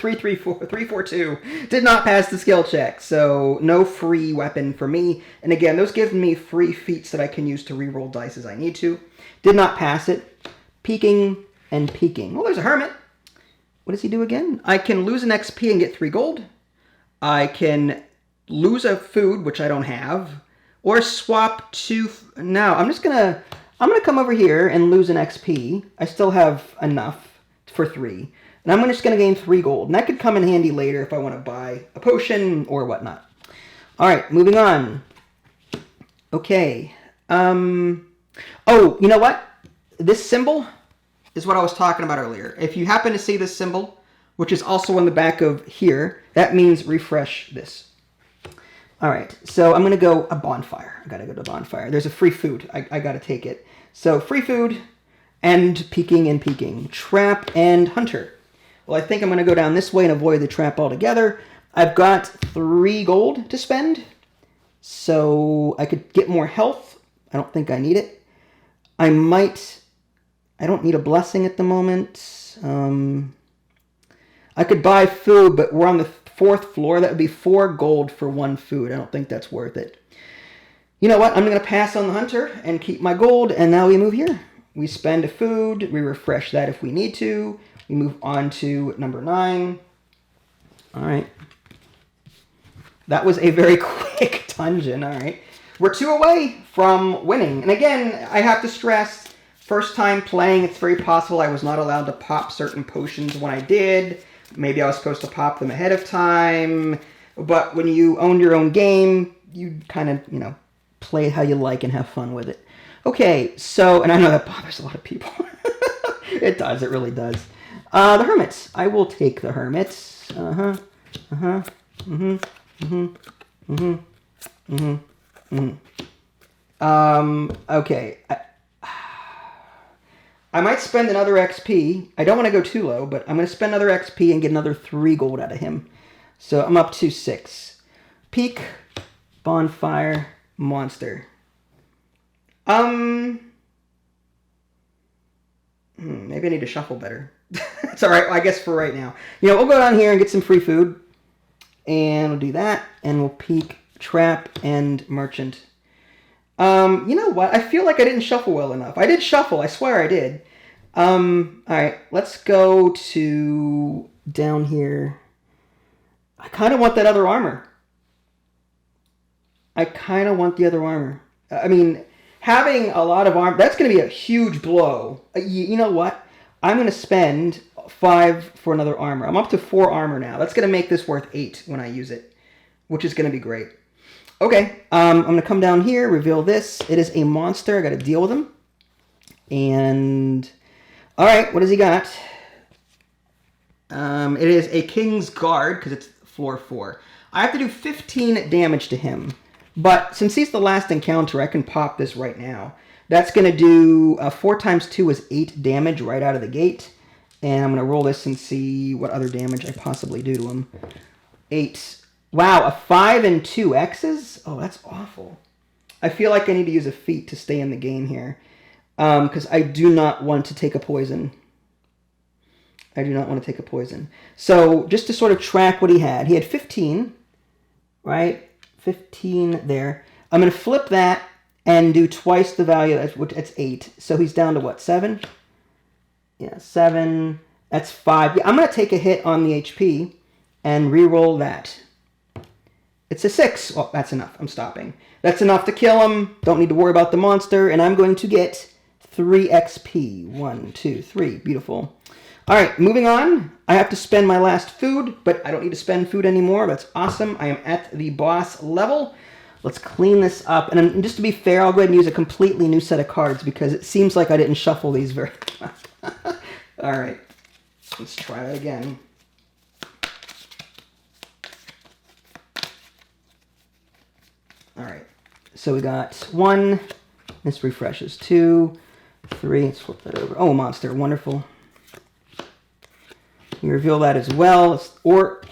342. Did not pass the skill check. So no free weapon for me. And again, those give me free feats that I can use to reroll dice as I need to. Did not pass it. Peeking and peeking. Well, there's a hermit. What does he do again? I can lose an XP and get 3 gold. I can lose a food, which I don't have. Or swap 2... No, I'm gonna come over here and lose an XP. I still have enough for 3. And I'm just gonna gain 3 gold. And that could come in handy later if I want to buy a potion or whatnot. Alright, moving on. Okay. Oh, you know what? This symbol is what I was talking about earlier. If you happen to see this symbol, which is also on the back of here, that means refresh this. All right, so I'm going to go a bonfire. I got to go to bonfire. There's a free food. I got to take it. So free food and peeking and peeking. Trap and hunter. Well, I think I'm going to go down this way and avoid the trap altogether. I've got 3 gold to spend, so I could get more health. I don't think I need it. I don't need a blessing at the moment. I could buy food, but we're on the 4th floor. That would be 4 gold for 1 food. I don't think that's worth it. You know what? I'm going to pass on the hunter and keep my gold, and now we move here. We spend a food. We refresh that if we need to. We move on to number 9. All right. That was a very quick dungeon. All right. We're 2 away from winning. And again, I have to stress, first time playing, it's very possible I was not allowed to pop certain potions when I did. Maybe I was supposed to pop them ahead of time. But when you own your own game, you kind of, play how you like and have fun with it. Okay, so, and I know that bothers a lot of people. It does, it really does. The hermits. I will take the hermits. Okay. I might spend another XP. I don't want to go too low, but I'm going to spend another XP and get another 3 gold out of him. So I'm up to 6. Peak, bonfire, monster. Maybe I need to shuffle better. It's all right, I guess for right now. We'll go down here and get some free food. And we'll do that. And we'll peek, trap, and merchant. You know what? I feel like I didn't shuffle well enough. I did shuffle. I swear I did. All right. Let's go to down here. I kind of want that other armor. I kind of want the other armor. I mean, having a lot of armor, that's going to be a huge blow. You know what? I'm going to spend 5 for another armor. I'm up to 4 armor now. That's going to make this worth 8 when I use it, which is going to be great. Okay, I'm going to come down here, reveal this. It is a monster. I got to deal with him. And, all right, what has he got? It is a King's Guard, because it's floor 4. I have to do 15 damage to him. But since he's the last encounter, I can pop this right now. That's going to do 4 times 2 is 8 damage right out of the gate. And I'm going to roll this and see what other damage I possibly do to him. 8. Wow, a 5 and 2 X's? Oh, that's awful. I feel like I need to use a feat to stay in the game here. Because I do not want to take a poison. I do not want to take a poison. So, just to sort of track what he had 15, right? 15 there. I'm going to flip that and do twice the value, which that's 8. So he's down to what, 7? Yeah, 7. That's 5. Yeah, I'm going to take a hit on the HP and re-roll that. It's a 6. Oh, that's enough. I'm stopping. That's enough to kill him. Don't need to worry about the monster. And I'm going to get 3 XP. 1, 2, 3. Beautiful. All right, moving on. I have to spend my last food, but I don't need to spend food anymore. That's awesome. I am at the boss level. Let's clean this up. And just to be fair, I'll go ahead and use a completely new set of cards because it seems like I didn't shuffle these very well. All right. Let's try that again. All right. So we got 1. This refreshes. 2, 3. Let's flip that over. Oh, monster. Wonderful. We reveal that as well. Or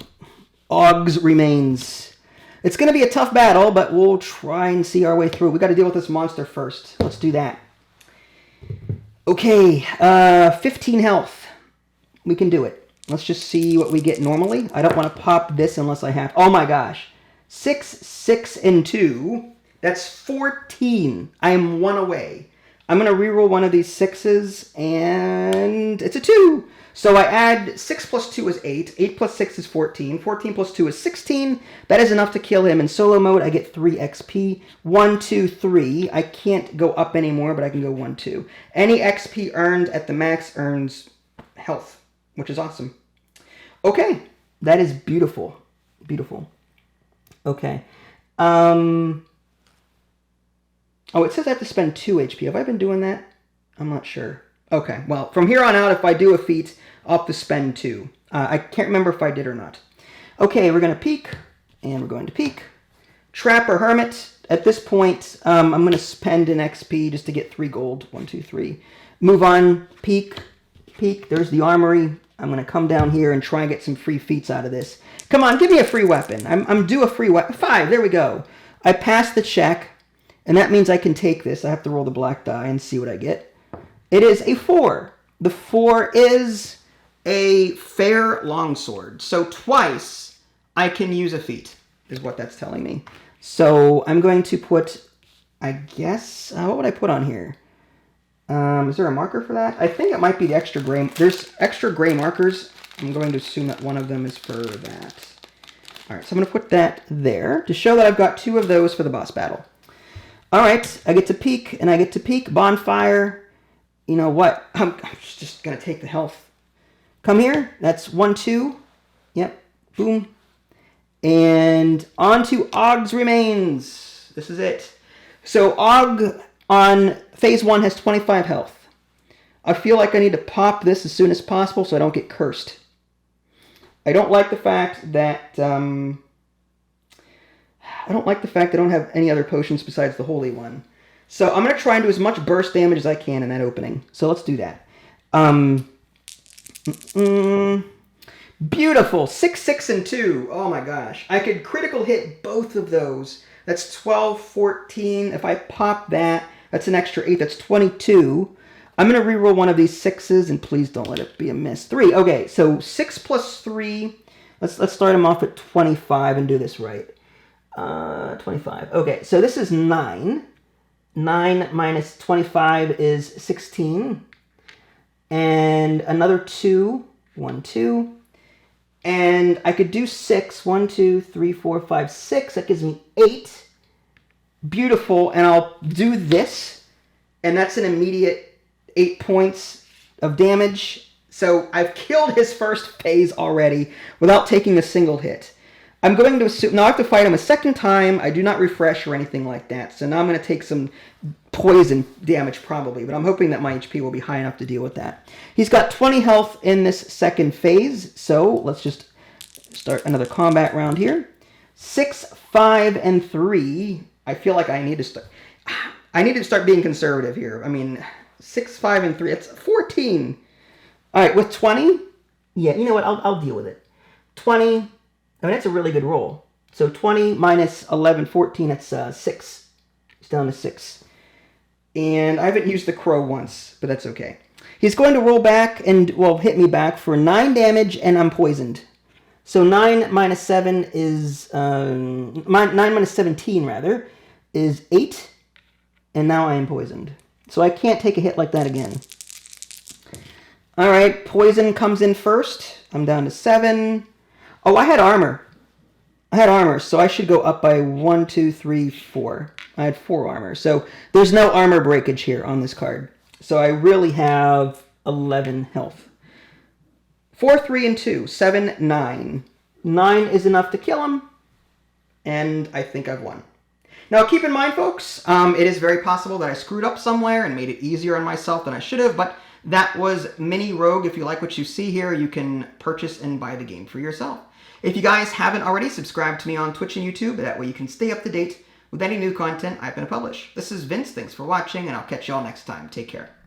Oggs remains. It's going to be a tough battle, but we'll try and see our way through. We got to deal with this monster first. Let's do that. Okay, 15 health. We can do it. Let's just see what we get normally. I don't want to pop this unless I have... Oh my gosh. 6, 6, and 2. That's 14. I am 1 away. I'm going to reroll one of these 6s, and it's a 2. So I add 6 plus 2 is 8. 8 plus 6 is 14. 14 plus 2 is 16. That is enough to kill him. In solo mode, I get 3 XP. 1, 2, 3. I can't go up anymore, but I can go 1, 2. Any XP earned at the max earns health, which is awesome. Okay. That is beautiful. Beautiful. Okay. Oh, it says I have to spend 2 HP. Have I been doing that? I'm not sure. Okay, well, from here on out, if I do a feat, I'll have to spend 2. I can't remember if I did or not. Okay, we're going to peek, and we're going to peek. Trap or Hermit. At this point, I'm going to spend an XP just to get 3 gold. 1, 2, 3. Move on. Peek. Peek. There's the armory. I'm going to come down here and try and get some free feats out of this. Come on, give me a free weapon. I'm due a free weapon. 5, there we go. I passed the check, and that means I can take this. I have to roll the black die and see what I get. It is a 4. The 4 is a fair longsword. So twice I can use a feat, is what that's telling me. So I'm going to put, I guess, what would I put on here? Is there a marker for that? I think it might be the extra gray. There's extra gray markers. I'm going to assume that one of them is for that. All right, so I'm going to put that there to show that I've got 2 of those for the boss battle. All right, I get to peek, and I get to peek. Bonfire. You know what? I'm just going to take the health. Come here. That's 1, 2. Yep. Boom. And on to Og's Remains. This is it. So Og on phase 1 has 25 health. I feel like I need to pop this as soon as possible so I don't get cursed. I don't like the fact that I don't have any other potions besides the holy one. So I'm going to try and do as much burst damage as I can in that opening. So let's do that. Beautiful. 6, 6, and 2. Oh my gosh. I could critical hit both of those. That's 12, 14. If I pop that, that's an extra 8. That's 22. I'm going to reroll one of these 6s, and please don't let it be a miss. 3. Okay, so 6 plus 3. Let's start them off at 25 and do this right. 25. Okay, so this is 9. 9 minus 25 is 16. And another 2. 1, 2. And I could do 6. 1, 2, 3, 4, 5, 6. That gives me 8. Beautiful. And I'll do this. And that's an immediate 8 points of damage. So I've killed his first phase already without taking a single hit. I'm going to assume... Now I have to fight him a second time. I do not refresh or anything like that. So now I'm going to take some poison damage probably. But I'm hoping that my HP will be high enough to deal with that. He's got 20 health in this second phase. So let's just start another combat round here. 6, 5, and 3. I feel like I need to start... I need to start being conservative here. I mean, 6, 5, and 3. It's 14. All right, with 20... Yeah, you know what? I'll deal with it. 20... I mean, that's a really good roll. So 20 minus 11, 14, that's 6. It's down to 6. And I haven't used the crow once, but that's okay. He's going to roll back and, well, hit me back for 9 damage, and I'm poisoned. So 9 minus 7 is, 9 minus 17, rather, is 8. And now I am poisoned. So I can't take a hit like that again. All right, poison comes in first. I'm down to 7. Oh, I had armor. So I should go up by 1, 2, 3, 4. I had 4 armor. So there's no armor breakage here on this card. So I really have 11 health. 4, 3, and 2. 7, 9. 9 is enough to kill him. And I think I've won. Now, keep in mind, folks, it is very possible that I screwed up somewhere and made it easier on myself than I should have, but That was Mini Rogue. If you like what you see here, you can purchase and buy the game for yourself. If you guys haven't already, subscribe to me on Twitch and YouTube. That way you can stay up to date with any new content I'm going to publish. This is Vince. Thanks for watching, and I'll catch you all next time. Take care.